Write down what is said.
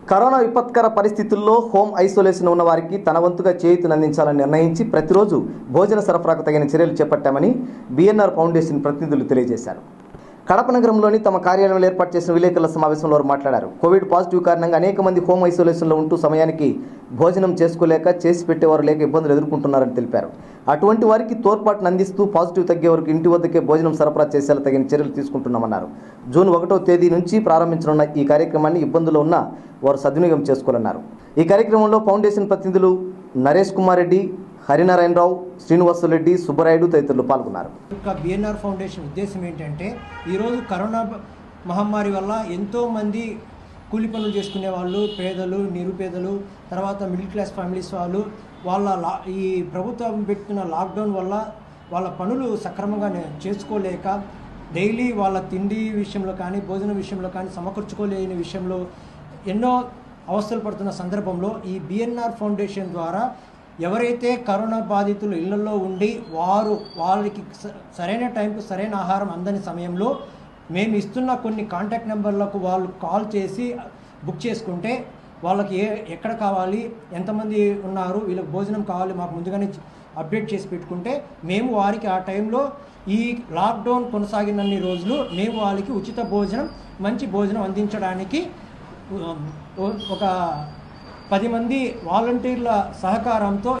Corona విపత్కర పరిస్థితుల్లో home isolation ఉన్న వారికి తన వంతుగా చేయూతనందించాలని నిర్ణయించి ప్రతిరోజు భోజన సరఫరాకు తగిన చర్యలు చేపట్టామని బిఎన్ఆర్ ఫౌండేషన్ ప్రతినిధులు తెలియజేశారు. కడప నగరంలోని తమ కార్యాలయంలో ఏర్పాటు చేసిన విలేకరుల సమావేశంలో వారు మాట్లాడారు. కోవిడ్ పాజిటివ్ కారణంగా అనేక మంది హోమ్ ఐసోలేషన్లో ఉంటూ సమయానికి భోజనం చేసుకోలేక చేసి పెట్టేవారు లేక ఇబ్బందులు ఎదుర్కొంటున్నారని తెలిపారు. అటువంటి వారికి తోడ్పాటును అందిస్తూ పాజిటివ్ తగ్గే వరకు ఇంటి వద్దకే భోజనం సరఫరా చేసేలా తగిన చర్యలు తీసుకుంటున్నామన్నారు. జూన్ 1వ తేదీ నుంచి ప్రారంభించనున్న ఈ కార్యక్రమాన్ని ఇబ్బందులు ఉన్న వారు సద్వినియోగం చేసుకోవాలన్నారు. ఈ కార్యక్రమంలో ఫౌండేషన్ ప్రతినిధులు నరేష్ కుమార్ రెడ్డి, హరినారాయణరావు, శ్రీనివాసరెడ్డి, సుబ్బరాయుడు తదితరులు పాల్గొన్నారు. బిఎన్ఆర్ ఫౌండేషన్ ఉద్దేశం ఏంటంటే ఈరోజు కరోనా మహమ్మారి వల్ల ఎంతోమంది కూలి పనులు చేసుకునే వాళ్ళు, పేదలు, నిరుపేదలు, తర్వాత మిడిల్ క్లాస్ ఫ్యామిలీస్ వాళ్ళ ఈ ప్రభుత్వం పెట్టిన లాక్డౌన్ వల్ల వాళ్ళ పనులు సక్రమంగా చేసుకోలేక డైలీ వాళ్ళ తిండి విషయంలో కానీ భోజన విషయంలో కానీ సమకూర్చుకోలేని విషయంలో ఎన్నో అవస్థలు పడుతున్న సందర్భంలో ఈ బిఎన్ఆర్ ఫౌండేషన్ ద్వారా ఎవరైతే కరోనా బాధితులు ఇళ్లలో ఉండి వాళ్ళకి సరైన టైంకు సరైన ఆహారం అందని సమయంలో మేము ఇస్తున్న కొన్ని కాంటాక్ట్ నెంబర్లకు వాళ్ళు కాల్ చేసి బుక్ చేసుకుంటే వాళ్ళకి ఎక్కడ కావాలి, ఎంతమంది ఉన్నారు, వీళ్ళకి భోజనం కావాలి మాకు ముందుగానే అప్డేట్ చేసి పెట్టుకుంటే మేము వారికి ఆ టైంలో ఈ లాక్డౌన్ కొనసాగినన్ని రోజులు మేము వాళ్ళకి ఉచిత భోజనం, మంచి భోజనం అందించడానికి ఒక 10 మంది వాలంటీర్ల సహకారంతో